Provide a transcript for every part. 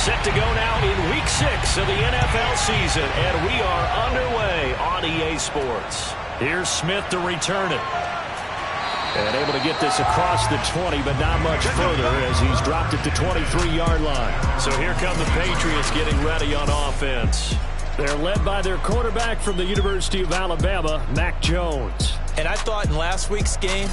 Set to go now in Week 6 of the NFL season, and we are underway on EA Sports. Here's Smith to return it. And able to get this across the 20, but not much further as he's dropped it to 23-yard line. So here come the Patriots getting ready on offense. They're led by their quarterback from the University of Alabama, Mac Jones. And I thought in last week's game,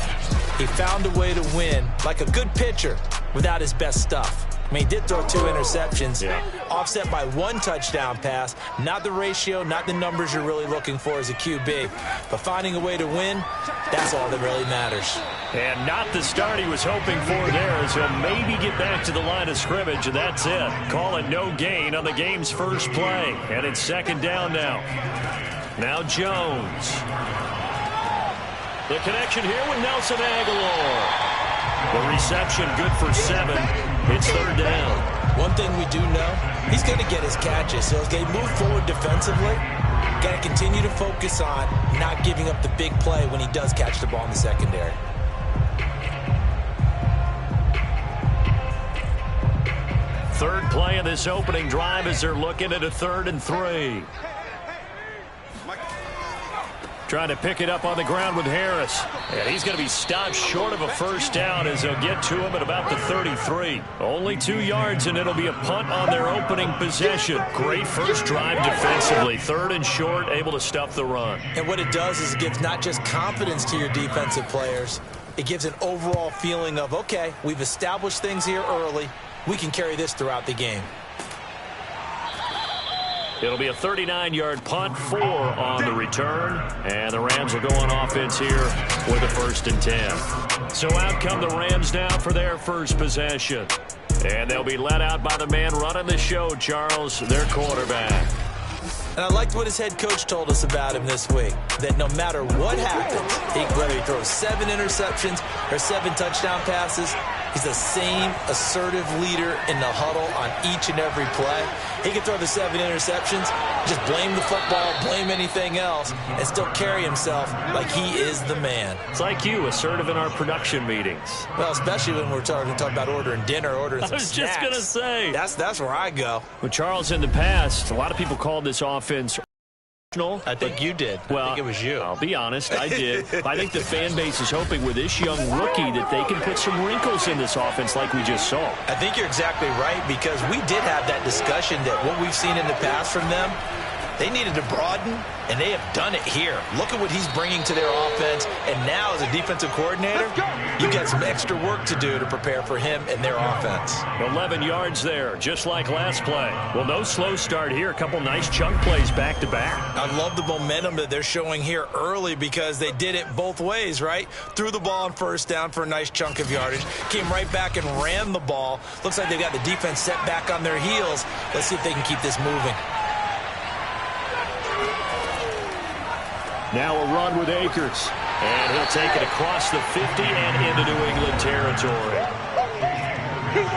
he found a way to win like a good pitcher without his best stuff. I mean, he did throw 2 interceptions, offset by 1 touchdown pass. Not the ratio, not the numbers you're really looking for as a QB. But finding a way to win, that's all that really matters. And not the start he was hoping for there, as he'll maybe get back to the line of scrimmage, and that's it. Call it no gain on the game's first play. And it's second down now. Now Jones. The connection here with Nelson Aguilar. The reception good for 7. It's third down. One thing we do know, he's going to get his catches. So as they move forward defensively, got to continue to focus on not giving up the big play when he does catch the ball in the secondary. Third play of this opening drive as they're looking at a 3rd and 3. Trying to pick it up on the ground with Harris. And he's going to be stopped short of a first down as they'll get to him at about the 33. Only 2 yards, and it'll be a punt on their opening possession. Great first drive defensively. 3rd and short, able to stuff the run. And what it does is it gives not just confidence to your defensive players, it gives an overall feeling of, okay, we've established things here early. We can carry this throughout the game. It'll be a 39-yard punt, 4 on the return. And the Rams will go on offense here with a 1st and 10. So out come the Rams now for their first possession. And they'll be led out by the man running the show, Charles, their quarterback. And I liked what his head coach told us about him this week, that no matter what happens, whether he throws 7 interceptions or 7 touchdown passes, he's the same assertive leader in the huddle on each and every play. He can throw the 7 interceptions, just blame the football, blame anything else, and still carry himself like he is the man. It's like you, assertive in our production meetings. Well, especially when we're talking about ordering dinner, ordering some snacks. I was just going to say. That's where I go. With Charles in the past, a lot of people called this offense I think you did. Well, I think it was you. I'll be honest, I did. I think the fan base is hoping with this young rookie that they can put some wrinkles in this offense like we just saw. I think you're exactly right, because we did have that discussion that what we've seen in the past from them, they needed to broaden, and they have done it here. Look at what he's bringing to their offense, and now as a defensive coordinator, you've got some extra work to do to prepare for him and their offense. 11 yards there, just like last play. Well, no slow start here. A couple nice chunk plays back-to-back. I love the momentum that they're showing here early, because they did it both ways, right? Threw the ball on first down for a nice chunk of yardage, came right back and ran the ball. Looks like they've got the defense set back on their heels. Let's see if they can keep this moving. Now a run with Akers. And he'll take it across the 50 and into New England territory.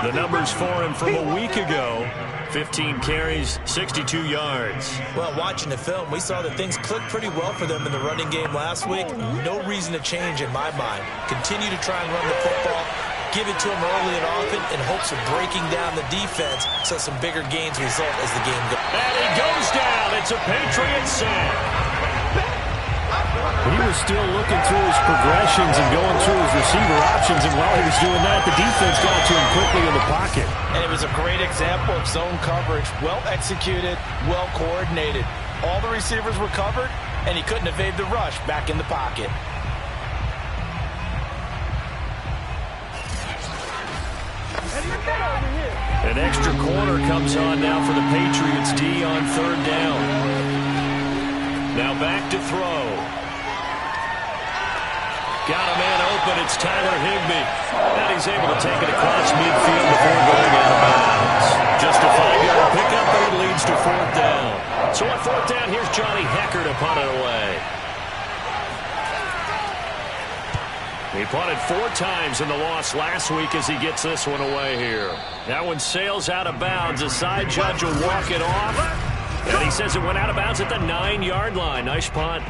The numbers for him from a week ago: 15 carries, 62 yards. Well, watching the film, we saw that things clicked pretty well for them in the running game last week. No reason to change in my mind. Continue to try and run the football, give it to them early and often in hopes of breaking down the defense so some bigger gains result as the game goes. And he goes down. It's a Patriots sack. He was still looking through his progressions and going through his receiver options, and while he was doing that, the defense got to him quickly in the pocket. And it was a great example of zone coverage. Well executed, well coordinated. All the receivers were covered, and he couldn't evade the rush back in the pocket. An extra corner comes on now for the Patriots D on 3rd down. Now back to throw. Got a man open. It's Tyler Higbee. And he's able to take it across midfield before going out of bounds. Just a 5-yard pickup, but it leads to 4th down. So on 4th down, here's Johnny Hecker to punt it away. He punted 4 times in the loss last week as he gets this one away here. That one sails out of bounds. The side judge will walk it off. And he says it went out of bounds at the 9-yard line. Nice punt.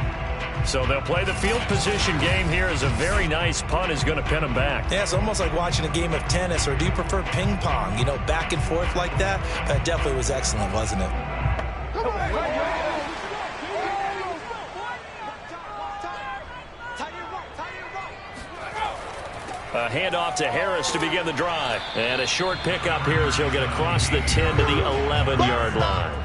So they'll play the field position game here as a very nice punt is going to pin them back. Yeah, it's almost like watching a game of tennis, or do you prefer ping pong? You know, back and forth like that? That definitely was excellent, wasn't it? A handoff to Harris to begin the drive. And a short pickup here as he'll get across the 10 to the 11-yard line.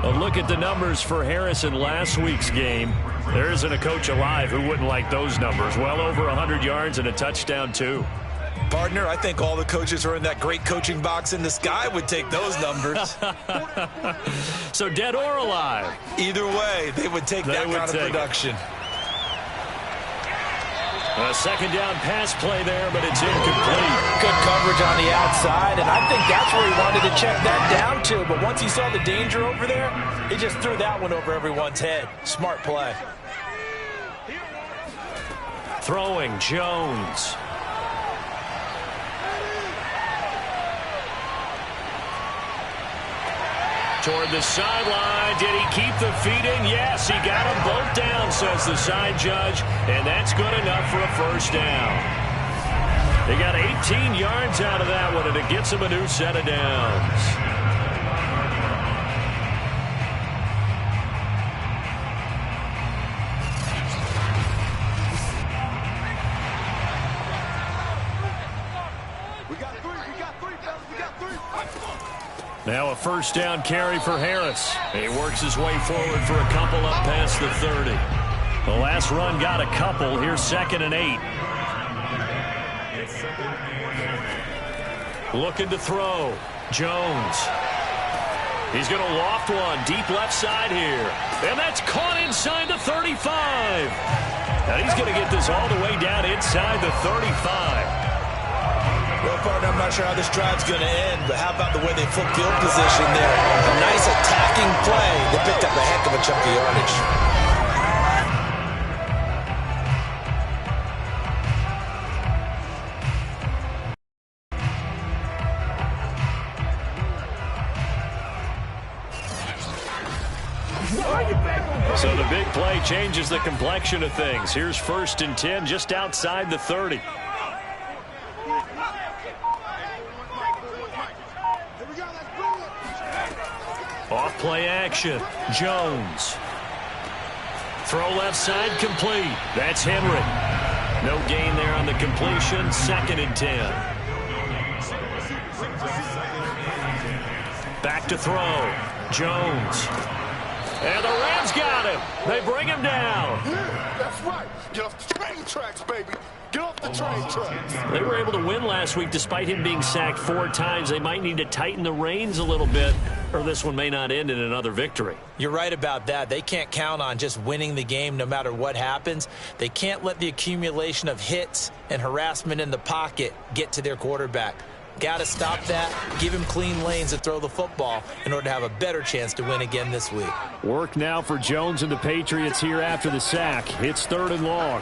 A look at the numbers for Harris in last week's game. There isn't a coach alive who wouldn't like those numbers. Well over 100 yards and a touchdown, too. Partner, I think all the coaches who are in that great coaching box in the sky would take those numbers. So dead or alive? Either way, they would take that kind of production. A second down pass play there, but it's incomplete. Good coverage on the outside, and I think that's where he wanted to check that down to. But once he saw the danger over there, he just threw that one over everyone's head. Smart play. Throwing, Jones. Toward the sideline. Did he keep the feet in? Yes, he got them both down, says the side judge. And that's good enough for a first down. They got 18 yards out of that one, and it gets them a new set of downs. Now a first down carry for Harris. He works his way forward for a couple up past the 30. The last run got a couple. Here's 2nd and 8. Looking to throw. Jones. He's going to loft one deep left side here. And that's caught inside the 35. Now he's going to get this all the way down inside the 35. Well, partner, I'm not sure how this drive's going to end, but how about the way they flip field position there? A nice attacking play. They picked up a heck of a chunk of yardage. So the big play changes the complexion of things. Here's 1st and 10 just outside the 30. Off play action. Jones. Throw left side complete. That's Henry. No gain there on the completion. 2nd and 10. Back to throw. Jones. And the Rams got him. They bring him down. Yeah, that's right. Get off the train tracks, baby. Get off the train tracks. They were able to win last week despite him being sacked 4 times. They might need to tighten the reins a little bit, or this one may not end in another victory. You're right about that. They can't count on just winning the game no matter what happens. They can't let the accumulation of hits and harassment in the pocket get to their quarterback. Got to stop that, give him clean lanes to throw the football in order to have a better chance to win again this week. Work now for Jones and the Patriots here after the sack. It's 3rd and long.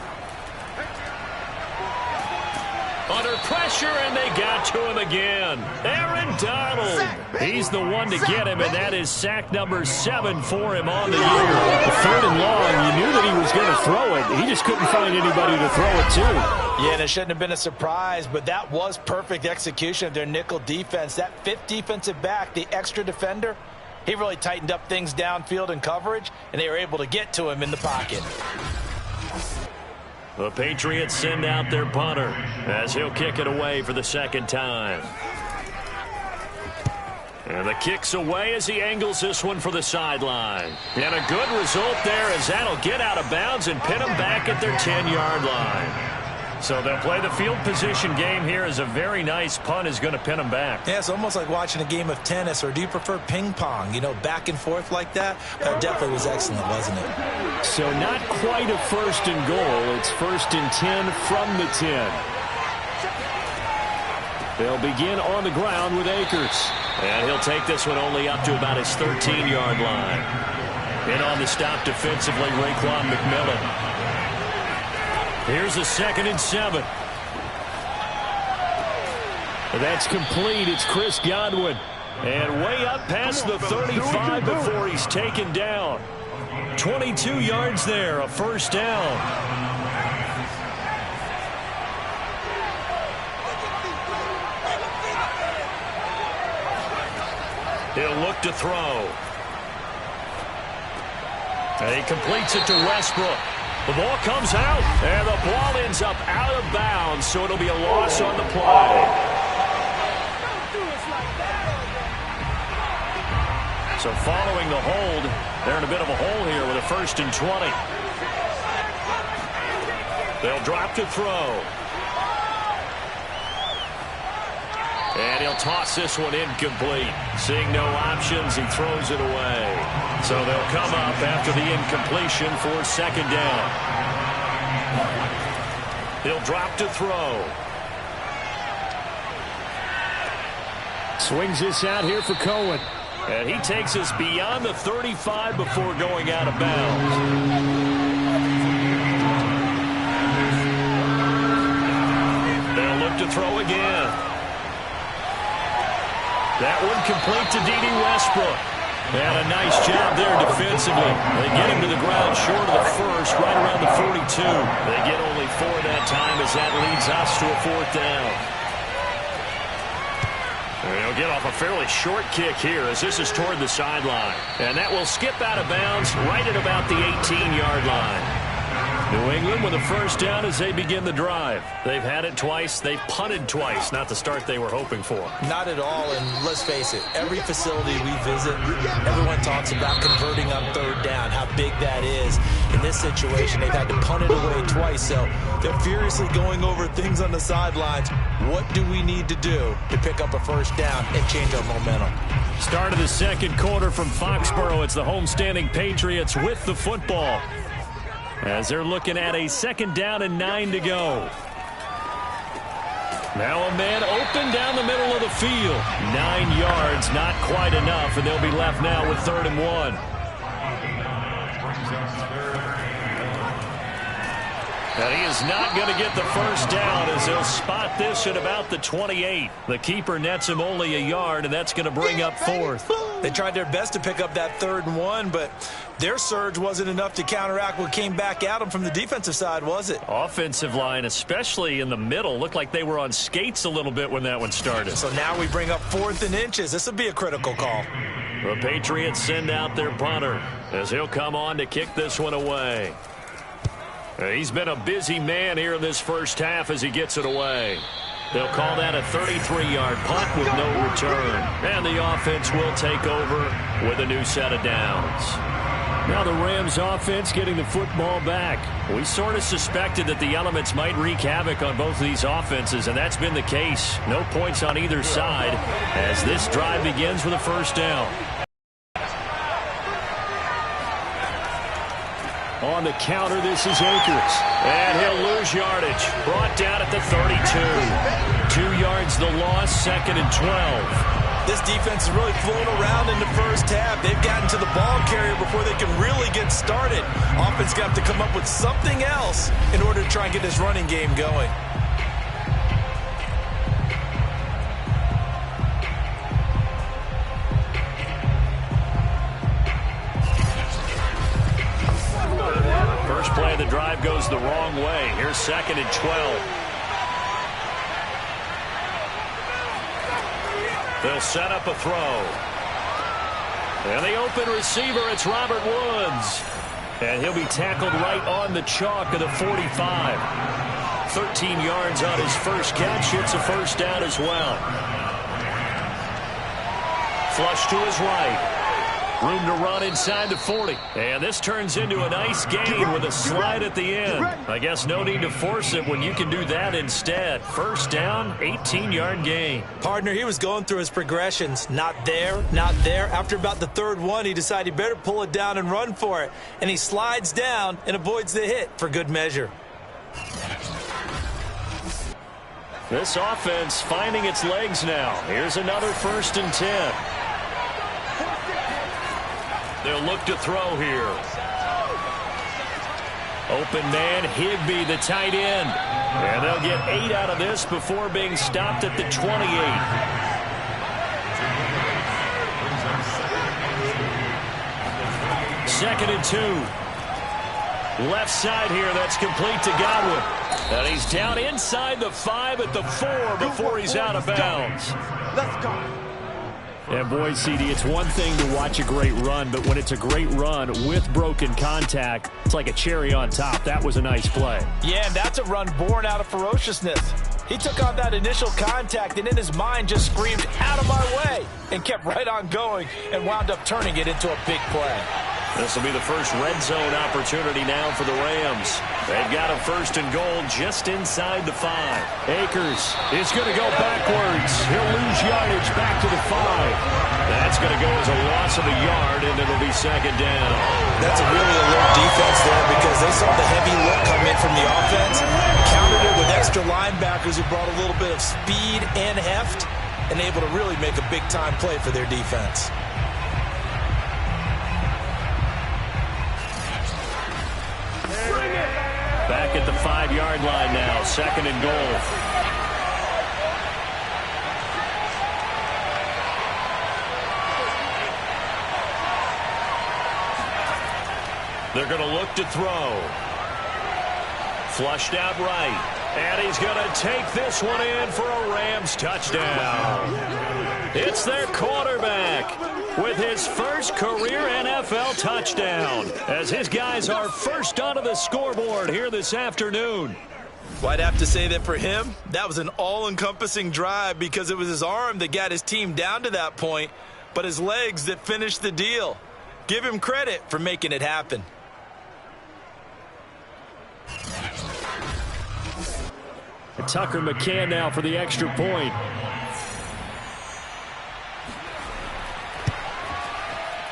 Under pressure, and they got to him again. Aaron Donald. He's the one to get him, and that is sack number 7 for him on the year. 3rd and long, you knew that he was going to throw it. He just couldn't find anybody to throw it to. Yeah, and it shouldn't have been a surprise, but that was perfect execution of their nickel defense. That 5th defensive back, the extra defender, he really tightened up things downfield in coverage, and they were able to get to him in the pocket. The Patriots send out their punter as he'll kick it away for the 2nd time. And the kick's away as he angles this one for the sideline. And a good result there as that'll get out of bounds and pin them back at their 10-yard line. So they'll play the field position game here as a very nice punt is going to pin them back. Yeah, it's almost like watching a game of tennis, or do you prefer ping pong? You know, back and forth like that? That definitely was excellent, wasn't it? So not quite a 1st and goal. It's 1st and 10 from the 10. They'll begin on the ground with Akers. And he'll take this one only up to about his 13-yard line. In on the stop defensively, Raekwon McMillan. Here's a 2nd and 7. That's complete. It's Chris Godwin. And way up past the 35 before he's taken down. 22 yards there, a first down. He'll look to throw. And he completes it to Westbrook. The ball comes out, and the ball ends up out of bounds, so it'll be a loss on the play. So following the hold, they're in a bit of a hole here with a 1st and 20. They'll drop to throw. And he'll toss this one incomplete. Seeing no options, he throws it away. So they'll come up after the incompletion for 2nd down. He'll drop to throw. Swings this out here for Cohen. And he takes us beyond the 35 before going out of bounds. They'll look to throw again. That one complete to D.D. Westbrook. And a nice job there defensively. They get him to the ground short of the first, right around the 42. They get only 4 that time as that leads us to a 4th down. They'll get off a fairly short kick here as this is toward the sideline. And that will skip out of bounds right at about the 18-yard line. New England with a 1st down as they begin the drive. They've had it twice. They've punted twice. Not the start they were hoping for. Not at all, and let's face it, every facility we visit, everyone talks about converting on 3rd down, how big that is. In this situation, they've had to punt it away twice, so they're furiously going over things on the sidelines. What do we need to do to pick up a 1st down and change our momentum? Start of the 2nd quarter from Foxborough. It's the homestanding Patriots with the football, as they're looking at a 2nd down and 9 to go. Now a man open down the middle of the field. 9 yards, not quite enough, and they'll be left now with 3rd and 1. And he is not going to get the 1st down as they'll spot this at about the 28. The keeper nets him only a yard, and that's going to bring up 4th. They tried their best to pick up that 3rd and 1, but their surge wasn't enough to counteract what came back at them from the defensive side, was it? Offensive line, especially in the middle, looked like they were on skates a little bit when that one started. So now we bring up 4th and inches. This will be a critical call. The Patriots send out their punter as he'll come on to kick this one away. He's been a busy man here in this 1st half as he gets it away. They'll call that a 33-yard punt with no return. And the offense will take over with a new set of downs. Now the Rams offense getting the football back. We sort of suspected that the elements might wreak havoc on both of these offenses, and that's been the case. No points on either side as this drive begins with a 1st down. On the counter, this is Akers. And he'll lose yardage. Brought down at the 32. 2 yards the loss, 2nd and 12. This defense is really flown around in the 1st half. They've gotten to the ball carrier before they can really get started. Offense got to come up with something else in order to try and get this running game going. Play of the drive goes the wrong way. Here's 2nd and 12. They'll set up a throw. And the open receiver, it's Robert Woods. And he'll be tackled right on the chalk of the 45. 13 yards on his first catch. It's a 1st down as well. Flush to his right. Room to run inside the 40. And this turns into a nice gain with a slide at the end. I guess no need to force it when you can do that instead. 1st down, 18-yard gain. Partner, he was going through his progressions. Not there, not there. After about the 3rd one, he decided he better pull it down and run for it. And he slides down and avoids the hit for good measure. This offense finding its legs now. Here's another 1st and 10. They'll look to throw here. Open man, Higbee, the tight end. And they'll get 8 out of this before being stopped at the 28. 2nd and 2. Left side here, that's complete to Godwin. And he's down inside the 5 at the 4 before he's out of bounds. Let's go. And boy, CD, it's one thing to watch a great run, but when it's a great run with broken contact, it's like a cherry on top. That was a nice play. Yeah, and that's a run born out of ferociousness. He took on that initial contact and in his mind just screamed, "Out of my way," and kept right on going and wound up turning it into a big play. This will be the first red zone opportunity now for the Rams. They've got a 1st and goal just inside the 5. Akers is going to go backwards. He'll lose yardage back to the 5. That's going to go as a loss of a yard, and it'll be 2nd down. That's a really alert defense there because they saw the heavy look come in from the offense, countered it with extra linebackers who brought a little bit of speed and heft, and able to really make a big-time play for their defense. Back at the 5-yard line now, 2nd and goal. They're going to look to throw. Flushed out right. And he's going to take this one in for a Rams touchdown. It's their quarterback with his first career NFL touchdown, as his guys are first onto the scoreboard here this afternoon. Well, I'd have to say that for him, that was an all-encompassing drive because it was his arm that got his team down to that point, but his legs that finished the deal. Give him credit for making it happen. Tucker McCann now for the extra point.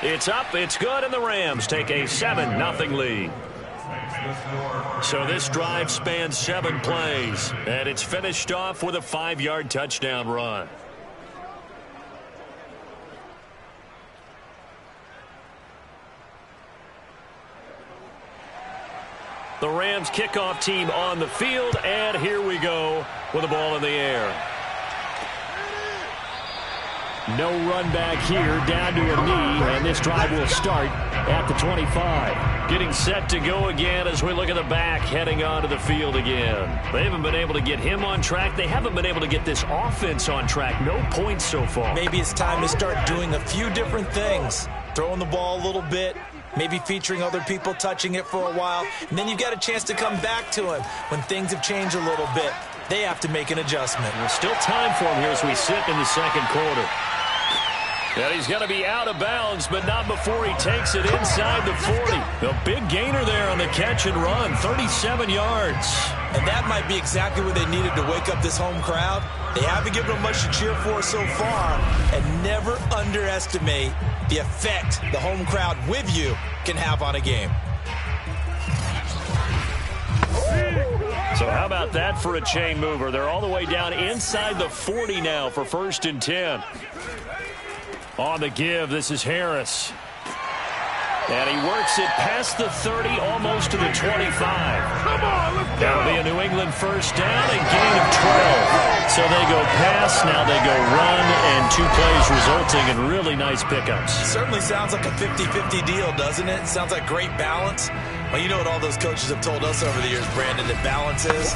It's up, it's good, and the Rams take a 7-0 lead. So this drive spans 7 plays, and it's finished off with a 5-yard touchdown run. The Rams kickoff team on the field, and here we go with the ball in the air. No run back here, down to a knee, and this drive will start at the 25. Getting set to go again as we look at the back, heading onto the field again. They haven't been able to get him on track. They haven't been able to get this offense on track. No points so far. Maybe it's time to start doing a few different things. Throwing the ball a little bit, maybe featuring other people touching it for a while, and then you've got a chance to come back to him when things have changed a little bit. They have to make an adjustment. There's still time for him here as we sit in the 2nd quarter. And he's going to be out of bounds, but not before he takes it inside the 40. A big gainer there on the catch and run, 37 yards. And that might be exactly what they needed to wake up this home crowd. They haven't given them much to cheer for so far, and never underestimate the effect the home crowd with you can have on a game. So how about that for a chain mover? They're all the way down inside the 40 now for 1st and 10. On the give, this is Harris. And he works it past the 30, almost to the 25. Come on, let's go. That'll be a New England 1st down and gain of 12. So they go pass, now they go run, and 2 plays resulting in really nice pickups. Certainly sounds like a 50-50 deal, doesn't it? Sounds like great balance. Well, you know what all those coaches have told us over the years, Brandon, that balance is?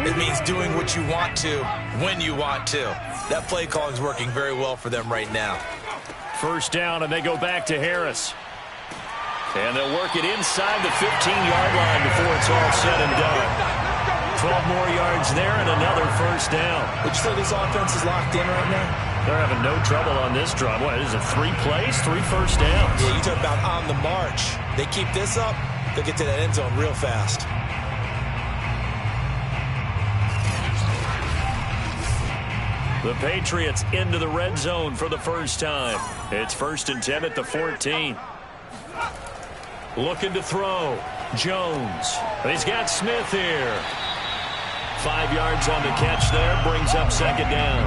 It means doing what you want to, when you want to. That play calling is working very well for them right now. 1st down, and they go back to Harris. And they'll work it inside the 15-yard line before it's all said and done. 12 more yards there and another 1st down. Would you say this offense is locked in right now? They're having no trouble on this drive. What, is it 3 plays, 3 1st downs? Yeah, you talk about on the march. They keep this up, they'll get to that end zone real fast. The Patriots into the red zone for the first time. It's 1st and 10 at the 14. Looking to throw. Jones. He's got Smith here. 5 yards on the catch there. Brings up 2nd down.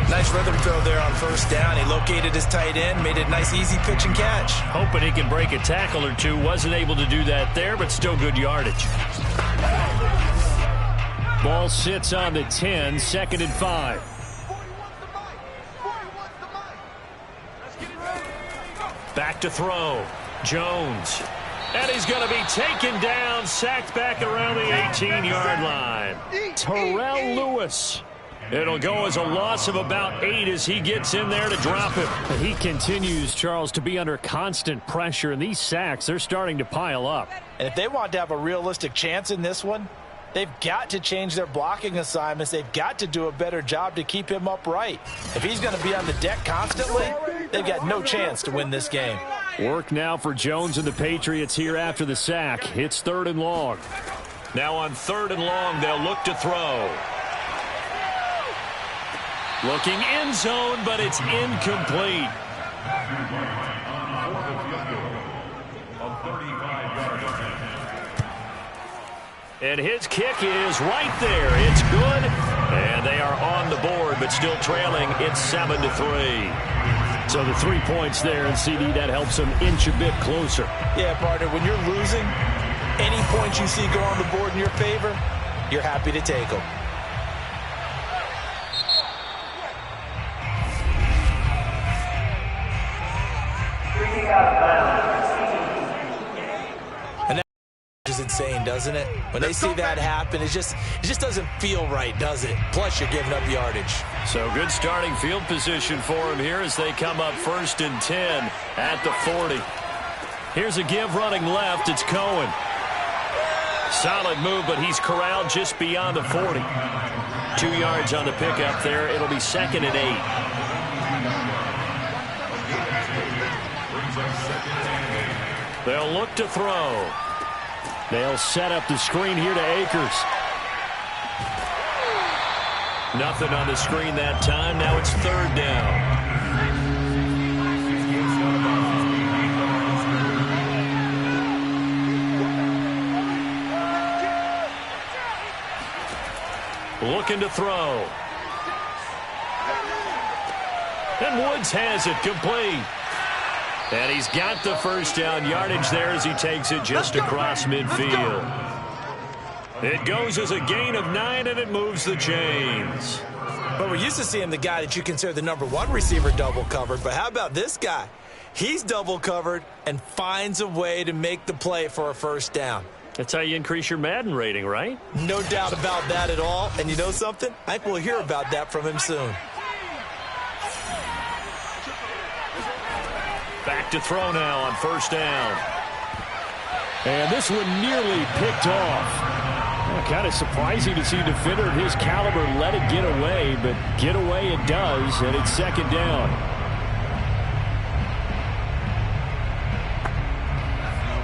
Nice rhythm throw there on 1st down. He located his tight end, made it a nice, easy pitch and catch. Hoping he can break a tackle or two. Wasn't able to do that there, but still good yardage. Ball sits on the 10, 2nd and 5. Back to throw. Jones. And he's going to be taken down, sacked back around the 18-yard line. Terrell Lewis. It'll go as a loss of about 8 as he gets in there to drop him. He continues, Charles, to be under constant pressure, and these sacks, they're starting to pile up. And if they want to have a realistic chance in this one, they've got to change their blocking assignments. They've got to do a better job to keep him upright. If he's going to be on the deck constantly, they've got no chance to win this game. Work now for Jones and the Patriots here after the sack. It's 3rd and long. Now on 3rd and long, they'll look to throw. Looking end zone, but it's incomplete. And his kick is right there. It's good. And they are on the board, but still trailing. It's 7-3. So the 3 points there, and CD, that helps them inch a bit closer. Yeah, partner, when you're losing, any points you see go on the board in your favor, you're happy to take them. And that is insane, doesn't it? When they see that happen, it just doesn't feel right, does it? Plus, you're giving up yardage. So good starting field position for him here as they come up 1st and 10 at the 40. Here's a give running left. It's Cohen. Solid move, but he's corralled just beyond the 40. 2 yards on the pickup there. It'll be 2nd and 8. They'll look to throw. They'll set up the screen here to Akers. Nothing on the screen that time. Now it's 3rd down. Looking to throw. And Woods has it complete. And he's got the first down yardage there as he takes it just across midfield. It goes as a gain of 9, and it moves the chains. But we're used to seeing the guy that you consider the #1 receiver double covered. But how about this guy? He's double covered and finds a way to make the play for a first down. That's how you increase your Madden rating, right? No doubt about that at all. And you know something? I think we'll hear about that from him soon. Back to throw now on 1st down. And this one nearly picked off. Kind of surprising to see a defender of his caliber let it get away, but get away it does, and it's 2nd down.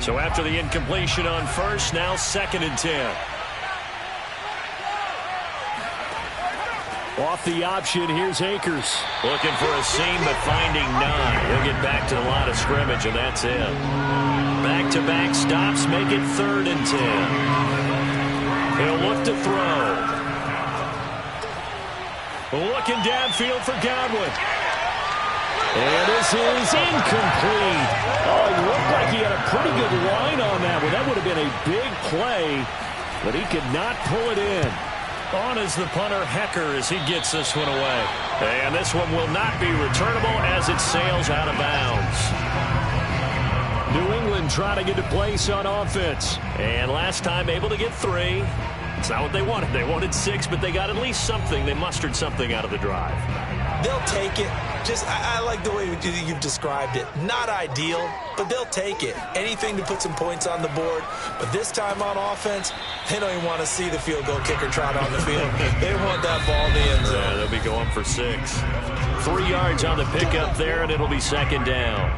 So after the incompletion on 1st, now 2nd and 10. Off the option, here's Akers. Looking for a seam, but finding none. He'll get back to the line of scrimmage, and that's it. Back-to-back stops make it 3rd and 10. He'll look to throw. Looking downfield for Godwin. And this is incomplete. Oh, it looked like he had a pretty good line on that one. That would have been a big play, but he could not pull it in. On is the punter, Hecker, as he gets this one away. And this one will not be returnable as it sails out of bounds. New England trying to get a place on offense. And last time able to get 3. It's not what they wanted. They wanted 6, but they got at least something. They mustered something out of the drive. They'll take it. I like the way you've described it. Not ideal, but they'll take it. Anything to put some points on the board. But this time on offense, they don't even want to see the field goal kicker trot on the field. They want that ball in the end zone. Yeah, they'll be going for 6. 3 yards on the pickup there, and it'll be 2nd down.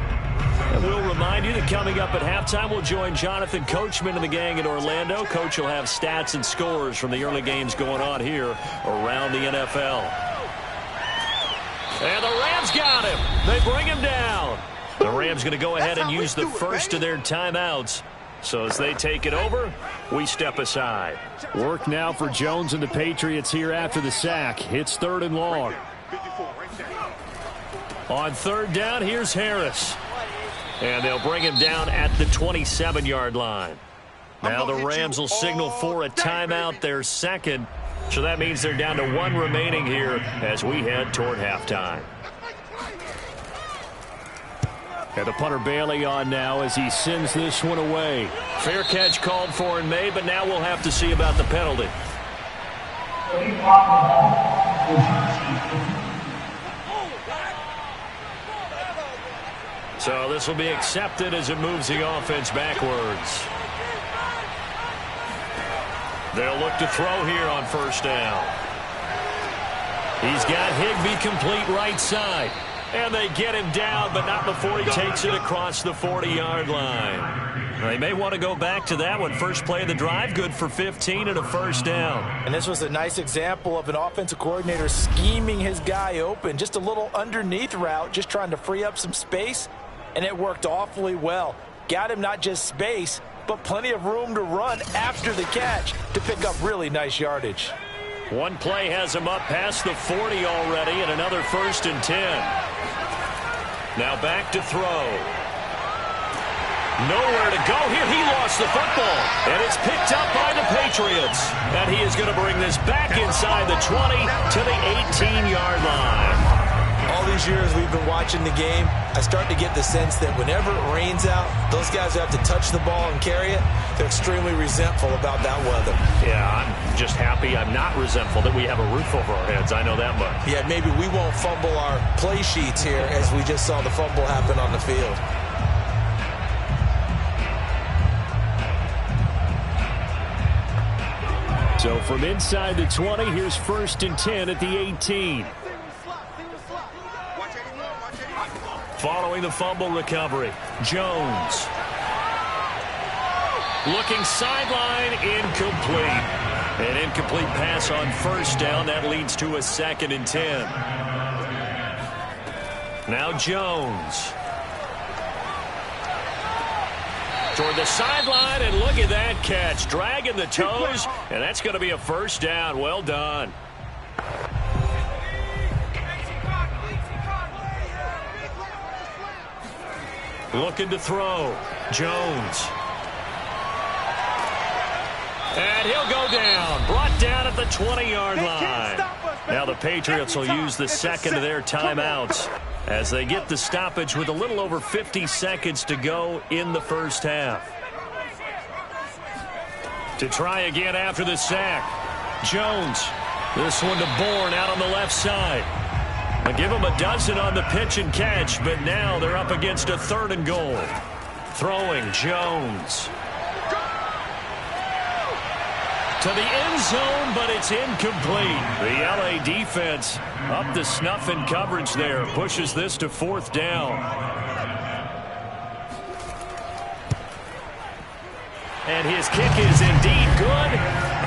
And we'll remind you that coming up at halftime, we'll join Jonathan Coachman and the gang in Orlando. Coach will have stats and scores from the early games going on here around the NFL. And the Rams got him. They bring him down. The Rams going to go ahead and use the first of their timeouts. So as they take it over, we step aside. Work now for Jones and the Patriots here after the sack. It's 3rd and long. On 3rd down, here's Harris. And they'll bring him down at the 27-yard line. Now the Rams will signal for a timeout, their 2nd. So that means they're down to 1 remaining here as we head toward halftime. And the punter Bailey on now as he sends this one away. Fair catch called for and made, but now we'll have to see about the penalty. So this will be accepted as it moves the offense backwards. They'll look to throw here on first down. He's got Higbee complete right side. And they get him down, but not before he takes it across the 40-yard line. They may want to go back to that one. First play of the drive, good for 15 and a first down. And this was a nice example of an offensive coordinator scheming his guy open. Just a little underneath route, just trying to free up some space, and it worked awfully well. Got him not just space, but plenty of room to run after the catch to pick up really nice yardage. One play has him up past the 40 already, and another 1st and 10. Now back to throw. Nowhere to go here. He lost the football. And it's picked up by the Patriots. And he is going to bring this back inside the 20 to the 18-yard line. All these years we've been watching the game, I start to get the sense that whenever it rains out, those guys who have to touch the ball and carry it, they're extremely resentful about that weather. Yeah, I'm just happy I'm not resentful that we have a roof over our heads. I know that much. Yeah, maybe we won't fumble our play sheets here as we just saw the fumble happen on the field. So from inside the 20, here's 1st and 10 at the 18. Following the fumble recovery, Jones. Looking sideline, incomplete. An incomplete pass on first down. That leads to a 2nd and 10. Now Jones. Toward the sideline, and look at that catch. Dragging the toes, and that's going to be a first down. Well done. Looking to throw. Jones. And he'll go down. Brought down at the 20-yard line. Now the Patriots will use the second of their timeouts as they get the stoppage with a little over 50 seconds to go in the first half. To try again after the sack. Jones. This one to Bourne out on the left side. I'll give him a dozen on the pitch and catch, but now they're up against a 3rd and goal. Throwing Jones. To the end zone, but it's incomplete. The LA defense up to snuff in coverage there. Pushes this to 4th down. And his kick is indeed good.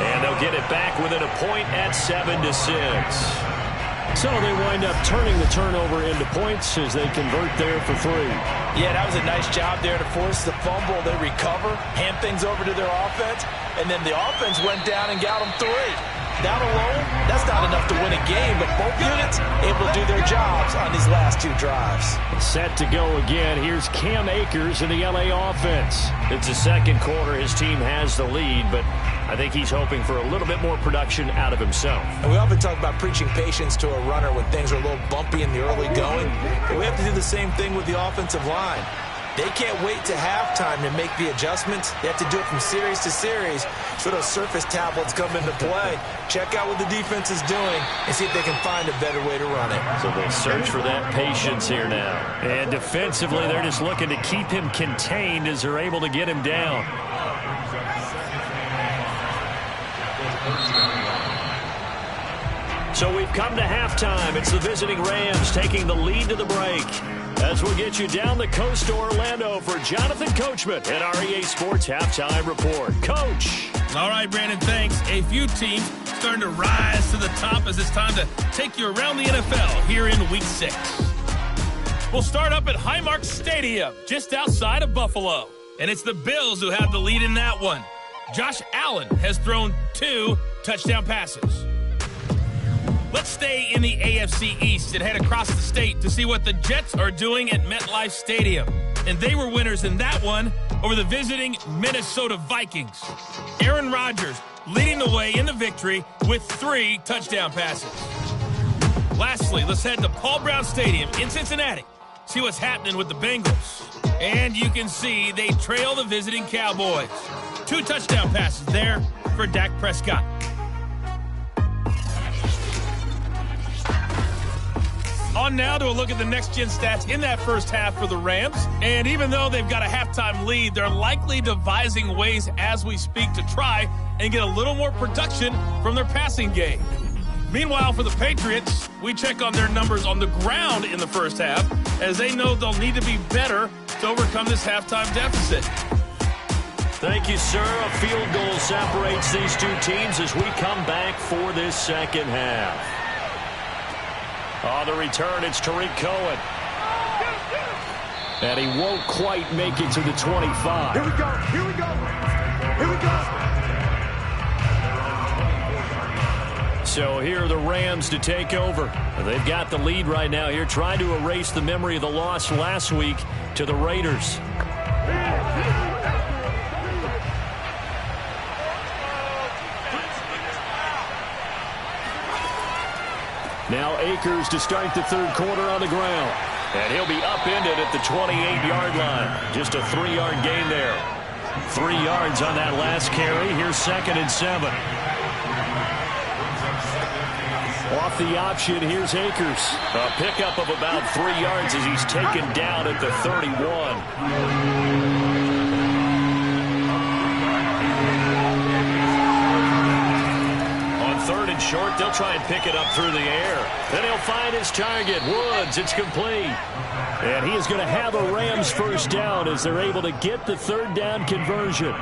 And they'll get it back within a point at 7-6. So they wind up turning the turnover into points as they convert there for 3. Yeah, that was a nice job there to force the fumble. They recover, hand things over to their offense, and then the offense went down and got them 3. That alone, that's not enough to win a game, but both units able to do their jobs on these last 2 drives. Set to go again. Here's Cam Akers in the LA offense. It's the second quarter. His team has the lead, but I think he's hoping for a little bit more production out of himself. And we often talk about preaching patience to a runner when things are a little bumpy in the early going. But we have to do the same thing with the offensive line. They can't wait to halftime to make the adjustments. They have to do it from series to series so those surface tablets come into play. Check out what the defense is doing and see if they can find a better way to run it. So they'll search for that patience here now. And defensively, they're just looking to keep him contained as they're able to get him down. So we've come to halftime. It's the visiting Rams taking the lead to the break. As we'll get you down the coast to Orlando for Jonathan Coachman at our EA Sports Halftime Report. Coach. All right, Brandon, thanks. A few teams starting to rise to the top as it's time to take you around the NFL here in Week 6. We'll start up at Highmark Stadium, just outside of Buffalo. And it's the Bills who have the lead in that one. Josh Allen has thrown 2 touchdown passes. Let's stay in the AFC East and head across the state to see what the Jets are doing at MetLife Stadium. And they were winners in that one over the visiting Minnesota Vikings. Aaron Rodgers leading the way in the victory with 3 touchdown passes. Lastly, let's head to Paul Brown Stadium in Cincinnati see what's happening with the Bengals. And you can see they trail the visiting Cowboys. 2 touchdown passes there for Dak Prescott. On now to a look at the next-gen stats in that first half for the Rams. And even though they've got a halftime lead, they're likely devising ways as we speak to try and get a little more production from their passing game. Meanwhile, for the Patriots, we check on their numbers on the ground in the first half, as they know they'll need to be better to overcome this halftime deficit. Thank you, sir. A field goal separates these two teams as we come back for this second half. On the return, it's Tariq Cohen. And he won't quite make it to the 25. Here we go. Here we go. Here we go. So here are the Rams to take over. They've got the lead right now here, trying to erase the memory of the loss last week to the Raiders. Now Akers to start the third quarter on the ground. And he'll be upended at the 28-yard line. Just a 3-yard gain there. 3 yards on that last carry. Here's 2nd and 7. Off the option, here's Akers. A pickup of about 3 yards as he's taken down at the 31. Third and short, they'll try and pick it up through the air. Then he'll find his target, Woods. It's complete. And he is going to have a Rams first down as they're able to get the third down conversion.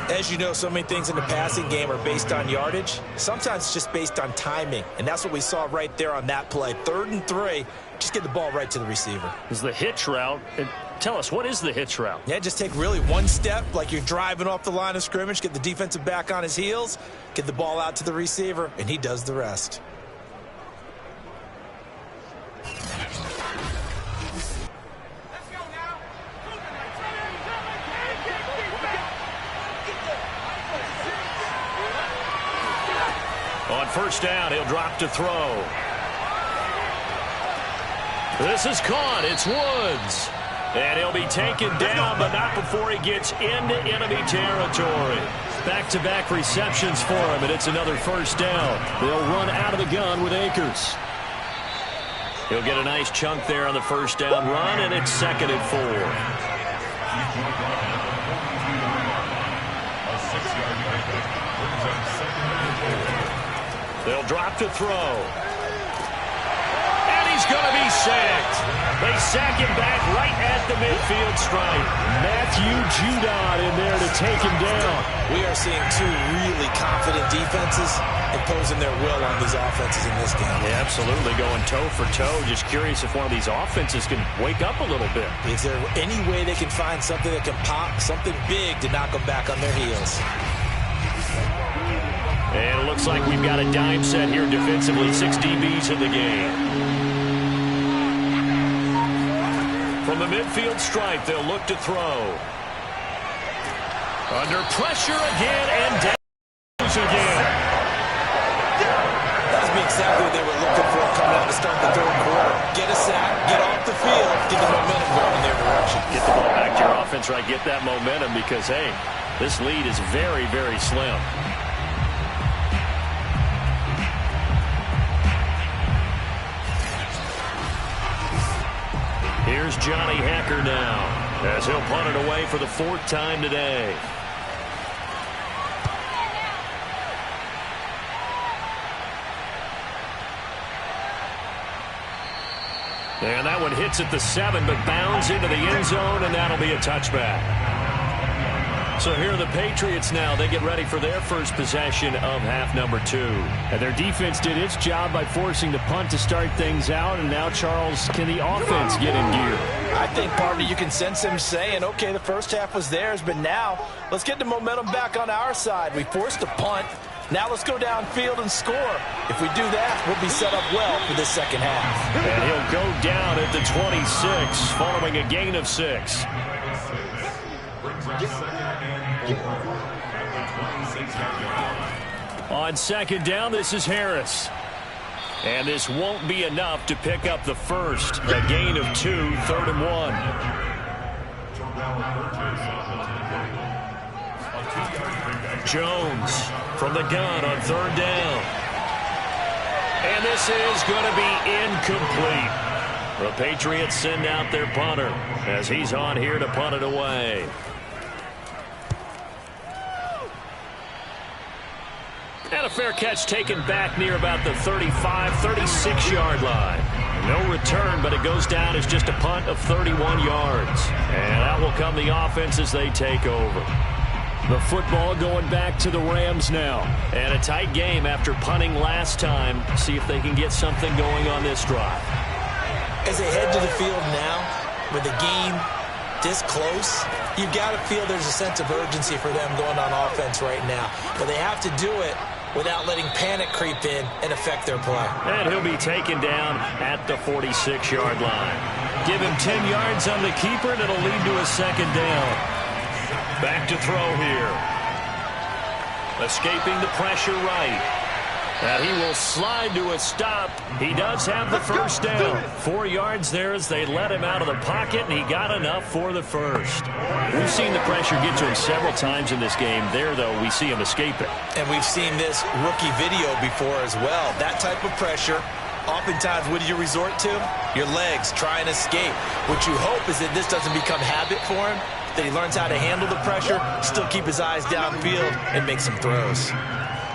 As you know, so many things in the passing game are based on yardage. Sometimes it's just based on timing. And that's what we saw right there on that play. 3rd and 3, just get the ball right to the receiver. Is the hitch route. Tell us, what is the hitch route? Yeah, just take really one step like you're driving off the line of scrimmage, get the defensive back on his heels, get the ball out to the receiver, and he does the rest. On first down, he'll drop to throw. This is caught. It's Woods. And he'll be taken down, but not before he gets into enemy territory. Back-to-back receptions for him, and it's another first down. They'll run out of the gun with Akers. He'll get a nice chunk there on the first down run, and it's 2nd and 4. They'll drop to throw. And he's going to be sacked. They sack him back right at the midfield stripe. Matthew Judon in there to take him down. We are seeing 2 really confident defenses imposing their will on these offenses in this game. Yeah, absolutely, going toe for toe. Just curious if one of these offenses can wake up a little bit. Is there any way they can find something that can pop, something big to knock them back on their heels? And it looks like we've got a dime set here defensively. 6 DBs in the game. From the midfield stripe, they'll look to throw. Under pressure again, and down again. That would be exactly what they were looking for coming out to start the third quarter. Get a sack, get off the field, get the momentum going in their direction. Get the ball back to your offense, right? Get that momentum because, hey, this lead is very, very slim. Here's Johnny Hacker now as he'll punt it away for the 4th time today. And that one hits at the 7, but bounds into the end zone, and that'll be a touchback. So here are the Patriots now. They get ready for their first possession of half number 2. And their defense did its job by forcing the punt to start things out. And now, Charles, can the offense get in gear? I think, partner, you can sense him saying, okay, the first half was theirs, but now let's get the momentum back on our side. We forced a punt. Now let's go downfield and score. If we do that, we'll be set up well for this second half. And he'll go down at the 26, following a gain of 6. On second down, this is Harris. And this won't be enough to pick up the first. A gain of 2, 3rd and 1. Jones from the gun on 3rd down. And this is going to be incomplete. The Patriots send out their punter as he's on here to punt it away. And a fair catch taken back near about the 35, 36-yard line. No return, but it goes down as just a punt of 31 yards. And out will come the offense as they take over. The football going back to the Rams now. And a tight game after punting last time. See if they can get something going on this drive. As they head to the field now, with the game this close, you've got to feel there's a sense of urgency for them going on offense right now. But they have to do it without letting panic creep in and affect their play. And he'll be taken down at the 46-yard line. Give him 10 yards on the keeper, and it'll lead to a 2nd down. Back to throw here. Escaping the pressure right. And he will slide to a stop. He does have the first down. 4 yards there as they let him out of the pocket, and he got enough for the first. We've seen the pressure get to him several times in this game. There, though, we see him escape it. And we've seen this rookie video before as well. That type of pressure, oftentimes, what do you resort to? Your legs, try and escape. What you hope is that this doesn't become habit for him, that he learns how to handle the pressure, still keep his eyes downfield, and make some throws.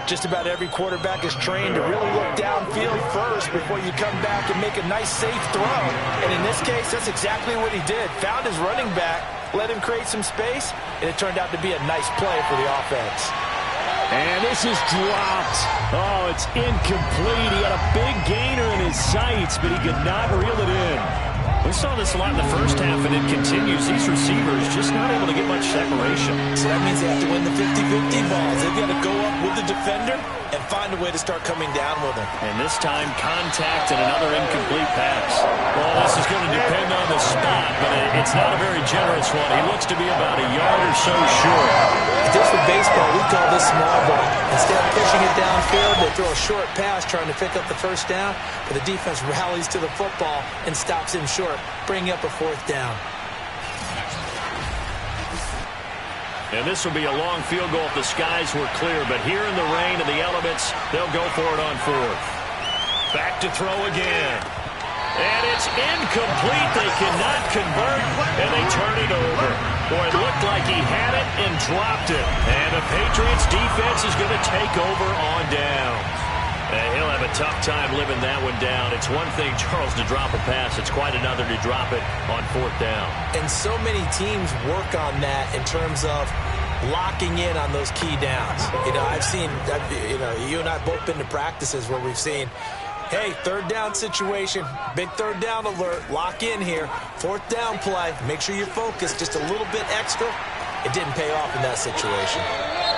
Just about every quarterback is trained to really look downfield first before you come back and make a nice, safe throw. And in this case, that's exactly what he did. Found his running back, let him create some space, and it turned out to be a nice play for the offense. And this is dropped. Oh, it's incomplete. He had a big gainer in his sights, but he could not reel it in. We saw this a lot in the first half, and it continues. These receivers just not able to get much separation. So that means they have to win the 50-50 balls. They've got to go up with the defender and find a way to start coming down with him. And this time, contact and another incomplete pass. Well, this is going to depend on the spot, but it's not a very generous one. He looks to be about a yard or so short. If this were baseball, we call this small ball. Instead of pushing it downfield, they throw a short pass trying to pick up the first down, but the defense rallies to the football and stops him short, bringing up a 4th down. And this will be a long field goal if the skies were clear, but here in the rain and the elements, they'll go for it on 4th. Back to throw again. And it's incomplete. They cannot convert, and they turn it over. Boy, it looked like he had it and dropped it. And the Patriots defense is going to take over on down. And he'll have a tough time living that one down. It's one thing, Charles, to drop a pass. It's quite another to drop it on 4th down. And so many teams work on that in terms of locking in on those key downs. You know, you and I both been to practices where we've seen, hey, 3rd down situation, big 3rd down alert, lock in here, 4th down play, make sure you focus just a little bit extra. It didn't pay off in that situation.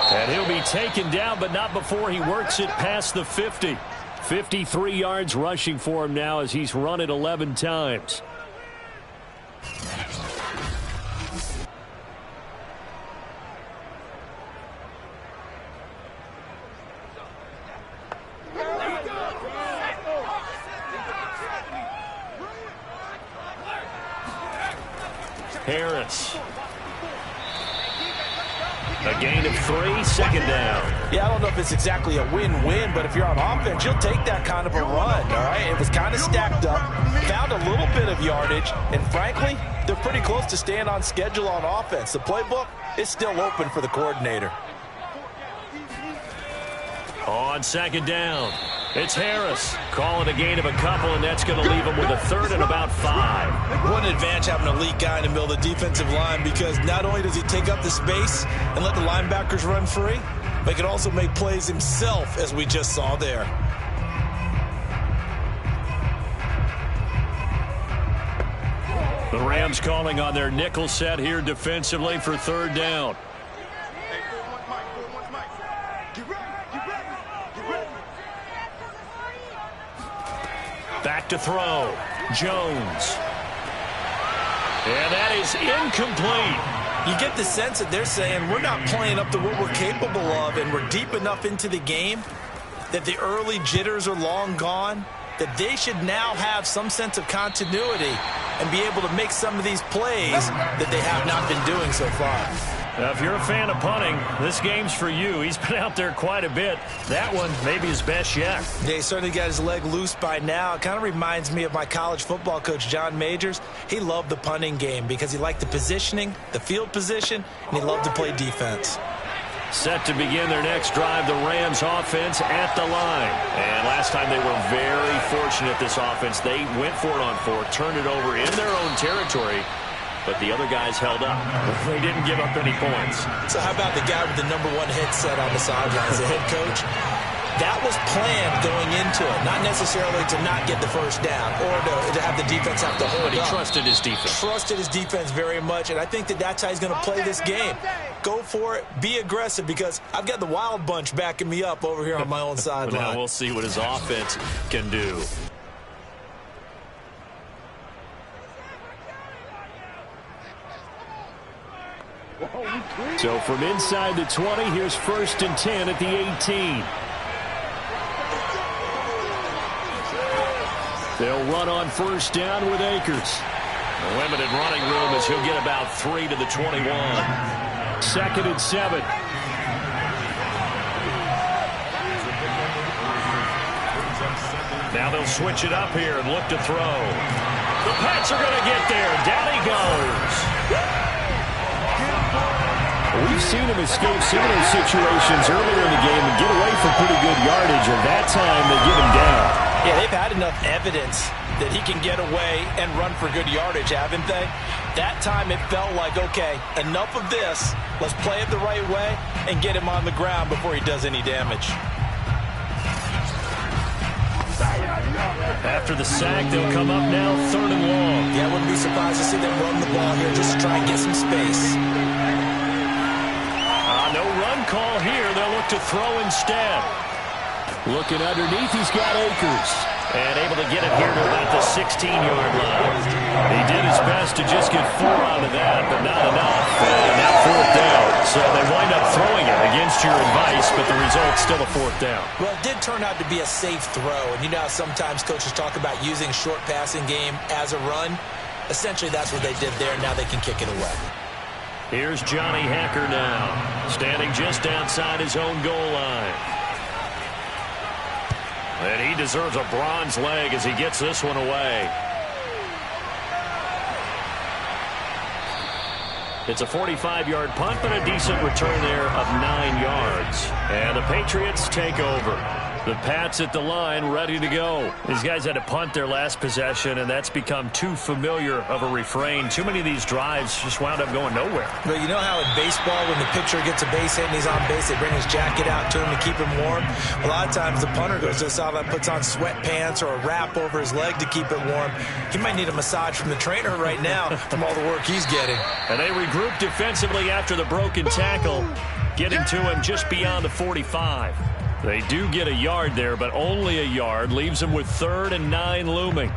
And he'll be taken down, but not before he works it past the 50. 53 yards rushing for him now as he's run it 11 times. Harris. A gain of 3, 2nd down. Yeah, I don't know if it's exactly a win-win, but if you're on offense, you'll take that kind of a run, all right? It was kind of stacked up, found a little bit of yardage, and frankly, they're pretty close to staying on schedule on offense. The playbook is still open for the coordinator. On 2nd down, it's Harris. Calling a gain of a couple, and that's going to leave him with a 3rd and about 5. What an advantage having an elite guy in the middle of the defensive line, because not only does he take up the space and let the linebackers run free, but he can also make plays himself, as we just saw there. The Rams calling on their nickel set here defensively for 3rd down. Back to throw. Jones. And that is incomplete. You get the sense that they're saying we're not playing up to what we're capable of, and we're deep enough into the game that the early jitters are long gone, that they should now have some sense of continuity and be able to make some of these plays that they have not been doing so far. Now, if you're a fan of punting, this game's for you. He's been out there quite a bit. That one, maybe his best yet. Yeah, he certainly got his leg loose by now. It kind of reminds me of my college football coach, John Majors. He loved the punting game because he liked the positioning, the field position, and he loved to play defense. Set to begin their next drive, the Rams offense at the line. And last time they were very fortunate, this offense. They went for it on fourth, turned it over in their own territory, but the other guys held up. They didn't give up any points. So how about the guy with the #1 headset on the sidelines, the head coach? That was planned going into it, not necessarily to not get the first down or to have the defense have to hold But he up. trusted his defense. Trusted his defense very much, and I think that that's how he's going to play this game. Go for it, be aggressive, because I've got the wild bunch backing me up over here on my own sideline. Now we'll see what his offense can do. So from inside the 20, here's 1st and 10 at the 18. They'll run on 1st down with Akers. A limited running room as he'll get about 3 to the 21. 2nd and 7. Now they'll switch it up here and look to throw. The Pats are going to get there. Down he goes. We've seen him escape similar situations earlier in the game and get away from pretty good yardage, and that time they get him down. Yeah, they've had enough evidence that he can get away and run for good yardage, haven't they? That time it felt like, okay, enough of this. Let's play it the right way and get him on the ground before he does any damage. After the sack, they'll come up now 3rd and long. Yeah, I wouldn't be surprised to see them run the ball here just to try and get some space. No run call here. They'll look to throw instead. Looking underneath, he's got Akers. And able to get it here to about the 16-yard line. He did his best to just get 4 out of that, but not enough. And now 4th down. So they wind up throwing it against your advice, but the result's still a 4th down. Well, it did turn out to be a safe throw. And you know how sometimes coaches talk about using short passing game as a run? Essentially, that's what they did there. Now they can kick it away. Here's Johnny Hacker now, standing just outside his own goal line. And he deserves a bronze leg as he gets this one away. It's a 45-yard punt, but a decent return there of 9 yards. And the Patriots take over. The Pats at the line, ready to go. These guys had to punt their last possession, and that's become too familiar of a refrain. Too many of these drives just wound up going nowhere. But you know how in baseball, when the pitcher gets a base hit and he's on base, they bring his jacket out to him to keep him warm? A lot of times the punter goes to the sideline, puts on sweatpants or a wrap over his leg to keep it warm. He might need a massage from the trainer right now from all the work he's getting. And they regroup defensively after the broken tackle, getting to him just beyond the 45. They do get a yard there, but only a yard. Leaves them with 3rd and 9 looming.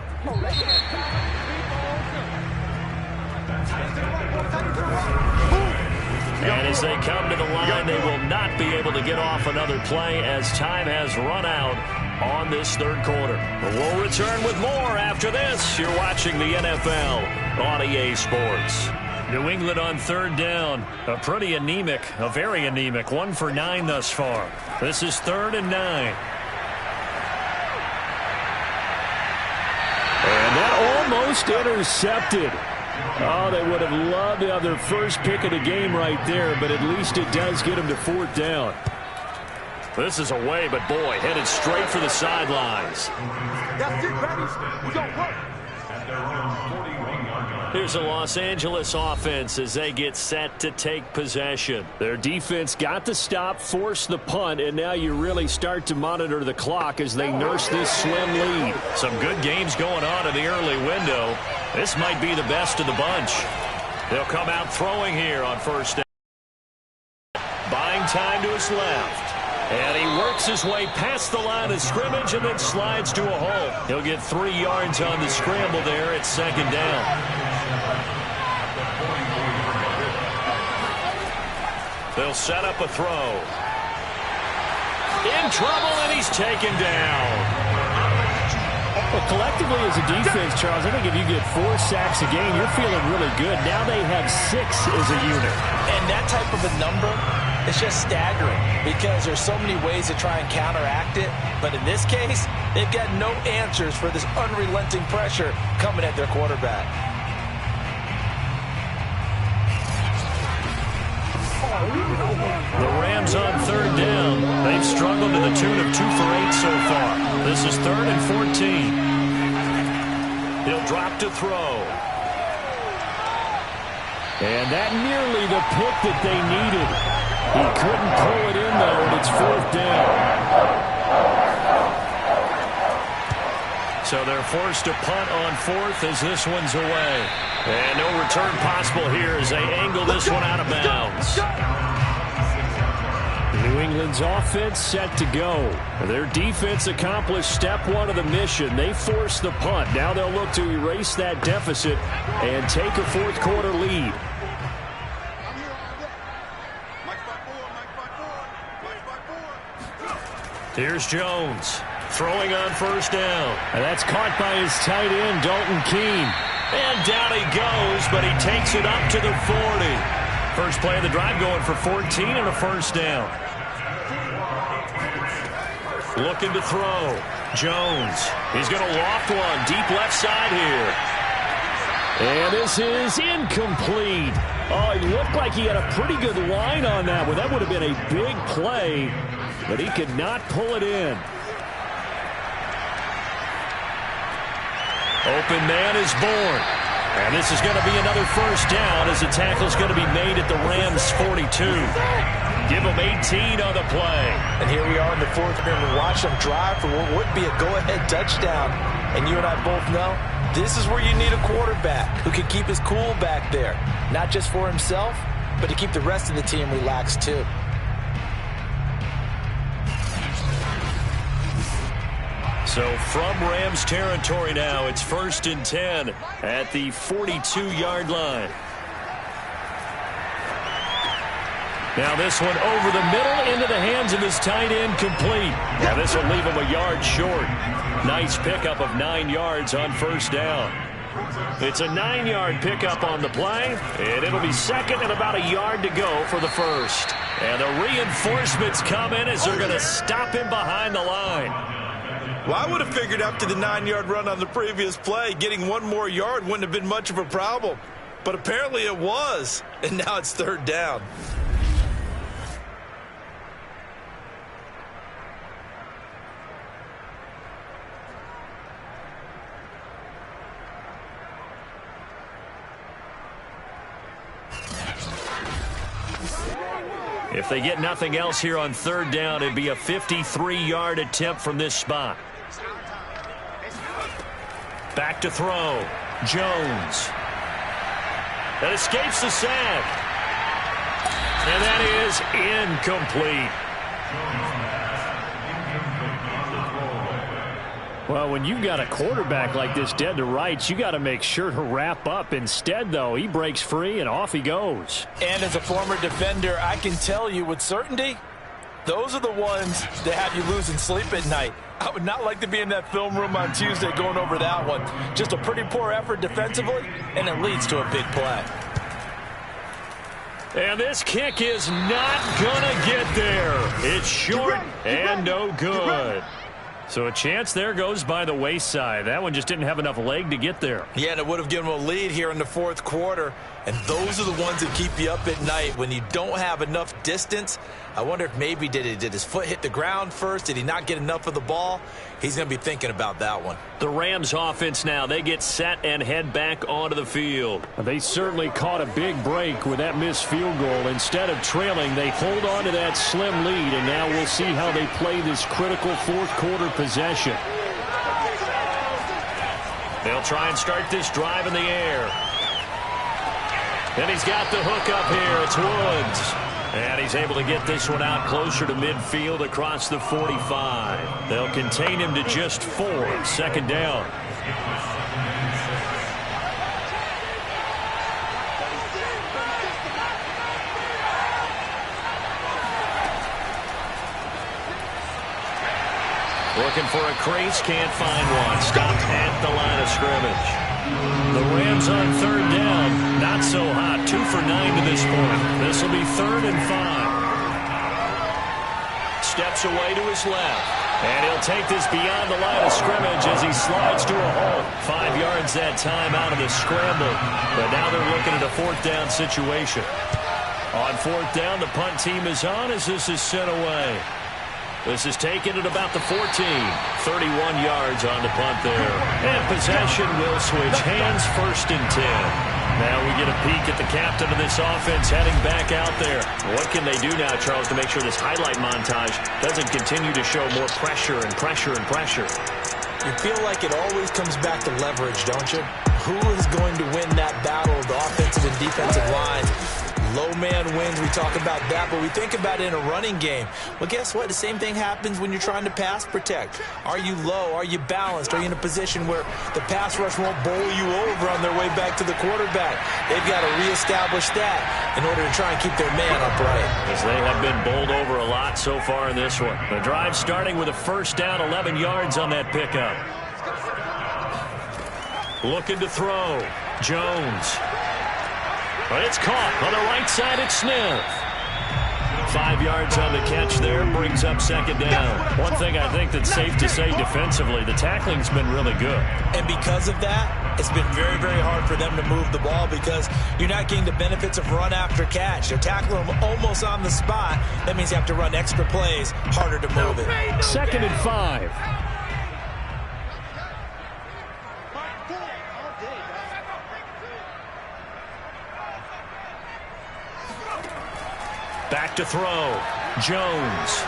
And as they come to the line, they will not be able to get off another play as time has run out on this 3rd quarter. But we'll return with more after this. You're watching the NFL on EA Sports. New England on 3rd down. A pretty anemic, a very anemic 1 for 9 thus far. This is 3rd and 9. And that almost intercepted. Oh, they would have loved to have their first pick of the game right there, but at least it does get them to 4th down. This is away, but boy, headed straight for the sidelines. That's it, baby. We don't work. Here's the Los Angeles offense as they get set to take possession. Their defense got the stop, forced the punt, and now you really start to monitor the clock as they nurse this slim lead. Some good games going on in the early window. This might be the best of the bunch. They'll come out throwing here on 1st down. Buying time to his left. And he works his way past the line of scrimmage and then slides to a hole. He'll get 3 yards on the scramble there at 2nd down. They'll set up a throw. in trouble, and he's taken down. Well, collectively as a defense, Charles, I think if you get 4 sacks a game, you're feeling really good. Now they have 6 as a unit. And that type of a number is just staggering because there's so many ways to try and counteract it. But in this case, they've got no answers for this unrelenting pressure coming at their quarterback. The Rams on 3rd down. They've struggled to the tune of 2 for 8 so far. This is 3rd and 14. He'll drop to throw. And that nearly the pick that they needed. He couldn't pull it in, though, and it's 4th down. So they're forced to punt on 4th as this one's away. And no return possible here as they angle this one out of bounds. New England's offense set to go. Their defense accomplished step 1 of the mission. They forced the punt. Now they'll look to erase that deficit and take a 4th quarter lead. Here's Jones throwing on 1st down. And that's caught by his tight end, Dalton Keene. And down he goes, but he takes it up to the 40. First play of the drive going for 14 and a 1st down. Looking to throw. Jones. He's going to loft one deep left side here. And this is incomplete. Oh, he looked like he had a pretty good line on that one. That would have been a big play, but he could not pull it in. Open man is born. And this is going to be another 1st down as the tackle's going to be made at the Rams' 42. Give them 18 on the play. And here we are in the 4th quarter. We watch them drive for what would be a go-ahead touchdown. And you and I both know this is where you need a quarterback who can keep his cool back there. Not just for himself, but to keep the rest of the team relaxed too. So from Rams territory now, it's 1st and 10 at the 42-yard line. Now this one over the middle into the hands of his tight end, complete. Now this will leave him a yard short. Nice pickup of 9 yards on 1st down. It's a 9-yard pickup on the play, and it'll be 2nd and about a yard to go for the 1st. And the reinforcements come in as they're going to stop him behind the line. Well, I would have figured after the 9-yard run on the previous play, getting 1 more yard wouldn't have been much of a problem. But apparently it was, and now it's 3rd down. If they get nothing else here on 3rd down, it'd be a 53-yard attempt from this spot. Back to throw. Jones. That escapes the sack. And that is incomplete. Well, when you've got a quarterback like this dead to rights, you got to make sure to wrap up. Instead, though, he breaks free and off he goes. And as a former defender, I can tell you with certainty, those are the ones that have you losing sleep at night. I would not like to be in that film room on Tuesday going over that one. Just a pretty poor effort defensively, and it leads to a big play. And this kick is not going to get there. It's short and no good. So a chance there goes by the wayside. That one just didn't have enough leg to get there. Yeah, and it would have given them a lead here in the 4th quarter. And those are the ones that keep you up at night when you don't have enough distance. I wonder if maybe did his foot hit the ground first? Did he not get enough of the ball? He's going to be thinking about that one. The Rams offense now, they get set and head back onto the field. They certainly caught a big break with that missed field goal. Instead of trailing, they hold on to that slim lead, and now we'll see how they play this critical 4th quarter possession. They'll try and start this drive in the air. And he's got the hook up here. It's Woods. And he's able to get this one out closer to midfield across the 45. They'll contain him to just 4. 2nd down. Looking for a crease, can't find one. Stopped at the line of scrimmage. The Rams on third down. Not so hot. 2 for 9 to this point. This will be 3rd and 5. Steps away to his left. And he'll take this beyond the line of scrimmage as he slides to a hole. 5 yards that time out of the scramble. But now they're looking at a 4th down situation. On 4th down, the punt team is on as this is sent away. This is taken at about the 14. 31 yards on the punt there. And possession will switch hands, 1st and 10. Now we get a peek at the captain of this offense heading back out there. What can they do now, Charles, to make sure this highlight montage doesn't continue to show more pressure and pressure and pressure? You feel like it always comes back to leverage, don't you? Who is going to win that battle of the offensive and defensive lines? Low man wins, we talk about that, but we think about it in a running game. Well, guess what? The same thing happens when you're trying to pass protect. Are you low? Are you balanced? Are you in a position where the pass rush won't bowl you over on their way back to the quarterback? They've got to reestablish that in order to try and keep their man upright. As they have been bowled over a lot so far in this one. The drive starting with a 1st down, 11 yards on that pickup. Looking to throw. Jones. But it's caught on the right side at Smith. 5 yards on the catch there, brings up 2nd down. One thing I think that's safe to say defensively, the tackling's been really good. And because of that, it's been very, very hard for them to move the ball because you're not getting the benefits of run after catch. They're tackling them almost on the spot. That means you have to run extra plays, harder to move it. 2nd and 5. Back to throw. Jones.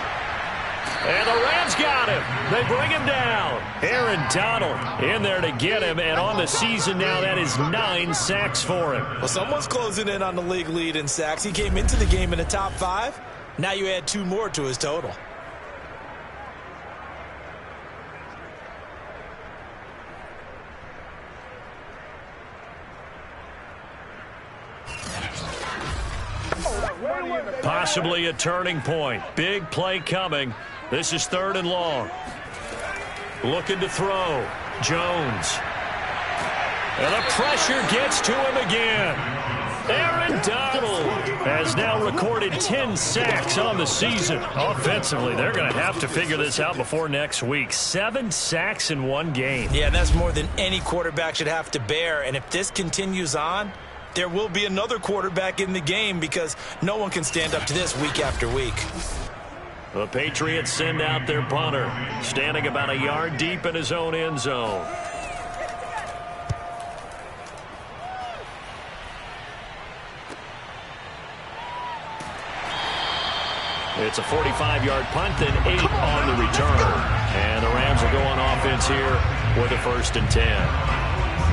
And the Rams got him. They bring him down. Aaron Donald in there to get him. And on the season now, that is 9 sacks for him. Well, someone's closing in on the league lead in sacks. He came into the game in the top 5. Now you add 2 more to his total. Possibly a turning point. Big play coming. This is 3rd and long. Looking to throw. Jones. And the pressure gets to him again. Aaron Donald has now recorded 10 sacks on the season. Offensively, they're going to have to figure this out before next week. 7 sacks in one game. Yeah, that's more than any quarterback should have to bear. And if this continues on, there will be another quarterback in the game because no one can stand up to this week after week. The Patriots send out their punter, standing about a yard deep in his own end zone. It's a 45-yard punt and 8 on the return. And the Rams will go on offense here with a 1st and 10.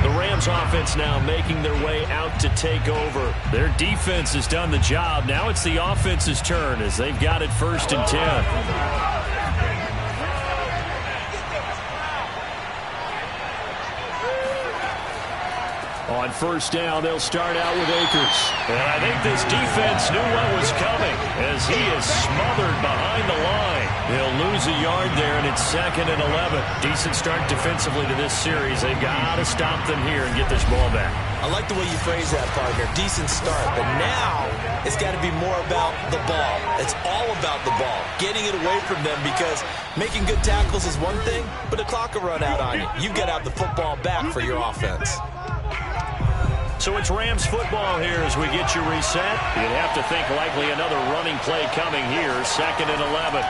The Rams offense now making their way out to take over. Their defense has done the job. Now it's the offense's turn as they've got it 1st and 10. On 1st down, they'll start out with Akers. And I think this defense knew what was coming as he is smothered behind the line. He'll lose a yard there, and it's 2nd and 11. Decent start defensively to this series. They've got to stop them here and get this ball back. I like the way you phrase that, partner. Decent start, but now it's got to be more about the ball. It's all about the ball, getting it away from them because making good tackles is one thing, but the clock will run out on you. You've got to have the football back for your offense. So it's Rams football here as we get you reset. You'd have to think likely another running play coming here, 2nd and 11.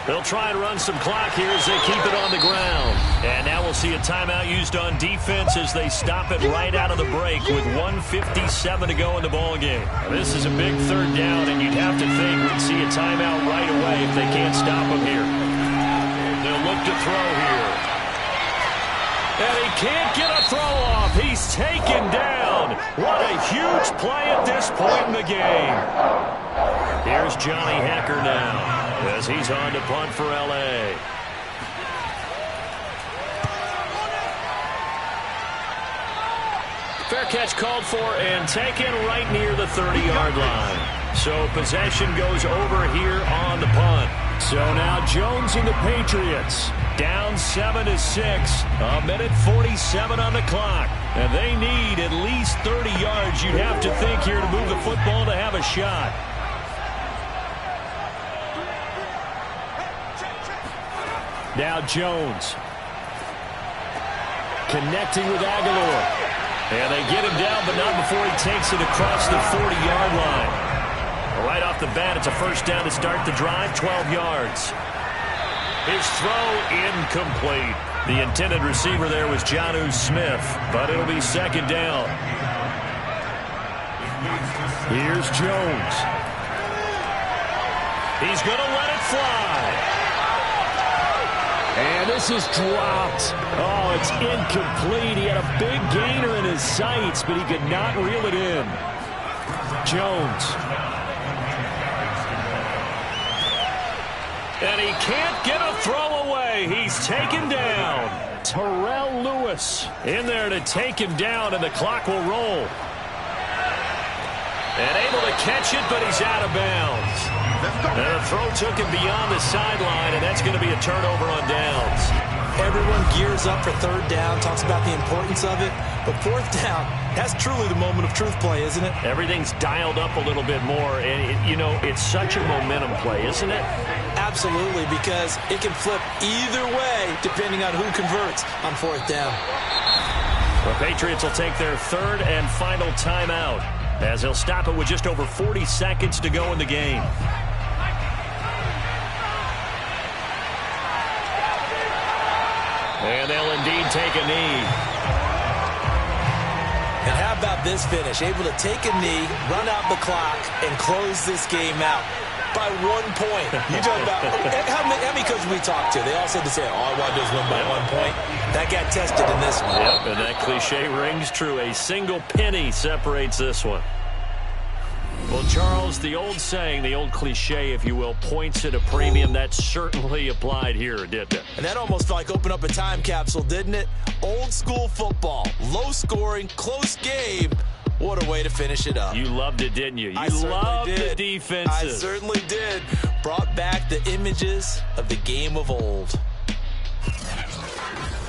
They'll try and run some clock here as they keep it on the ground. And now we'll see a timeout used on defense as they stop it right out of the break with 1:57 to go in the ballgame. This is a big 3rd down, and you'd have to think we'd see a timeout right away if they can't stop them here. They'll look to throw here. And he can't get a throw off. He's taken down. What a huge play at this point in the game. Here's Johnny Hecker now as he's on to punt for L.A. Fair catch called for and taken right near the 30-yard line. So possession goes over here on the punt. So now Jones and the Patriots Down 7-6. A minute 47 on the clock. And they need at least 30 yards, you'd have to think, here to move the football to have a shot. Now Jones. Connecting with Aguilar. And they get him down, but not before he takes it across the 40-yard line. Right off the bat, it's a first down to start the drive, 12 yards. His throw incomplete. The intended receiver there was Jonnu Smith, but it'll be second down. Here's Jones. He's going to let it fly. And this is dropped. Oh, it's incomplete. He had a big gainer in his sights, but he could not reel it in. Jones. And he can't get a throw away. He's taken down. Terrell Lewis in there to take him down, and the clock will roll. And able to catch it, but he's out of bounds. And the throw took him beyond the sideline, and that's going to be a turnover on downs. Everyone gears up for third down, talks about the importance of it. But fourth down, that's truly the moment of truth play, isn't it? Everything's dialed up a little bit more. And, you know, it's such a momentum play, isn't it? Absolutely, because it can flip either way depending on who converts on fourth down. The Patriots will take their third and final timeout as they'll stop it with just over 40 seconds to go in the game. And they'll indeed take a knee. And how about this finish? Able to take a knee, run out the clock, and close this game out by 1 point. You talk about how many coaches we talked to? They all said the same. All I want to do is win by 1 point. That got tested in this one. Yep, and that cliche rings true. A single penny separates this one. Well, Charles, the old saying, the old cliche, if you will, points at a premium, that certainly applied here, didn't it? And that almost felt like open up a time capsule, didn't it? Old school football, low scoring, close game. What a way to finish it up. You loved it, didn't you? You loved the defenses. I certainly did. Brought back the images of the game of old.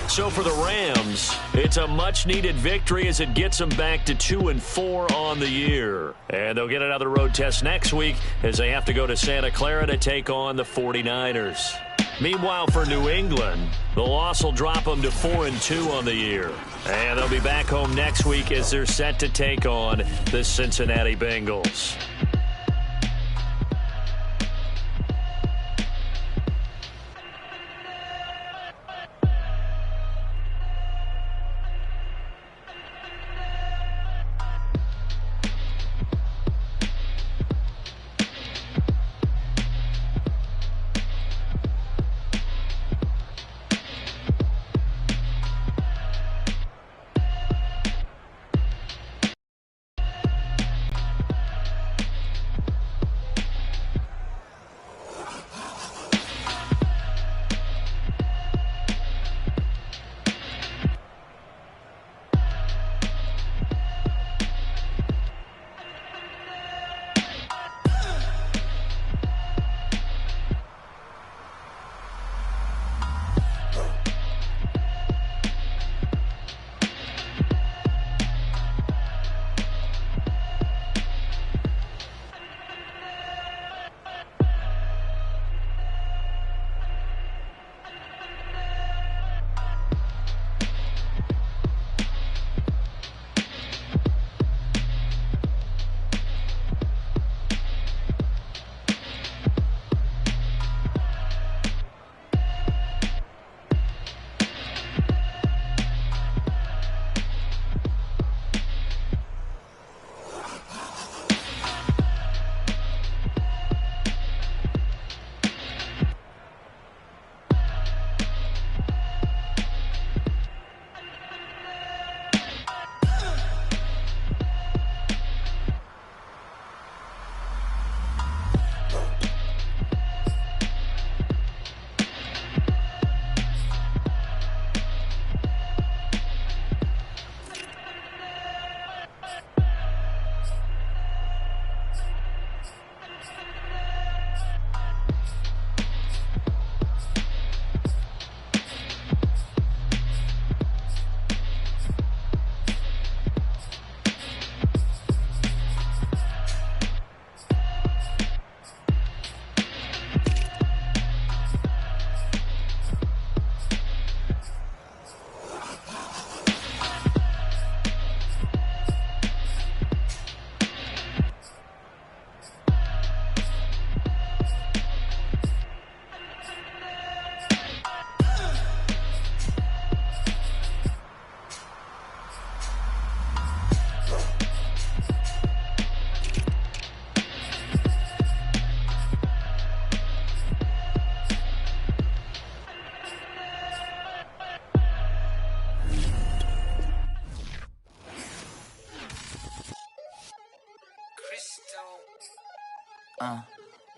So for the Rams, it's a much-needed victory as it gets them back to 2-4 on the year. And they'll get another road test next week as they have to go to Santa Clara to take on the 49ers. Meanwhile, for New England, the loss will drop them to 4-2 on the year. And they'll be back home next week as they're set to take on the Cincinnati Bengals.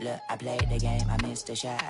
Look, I played the game, I missed the shot.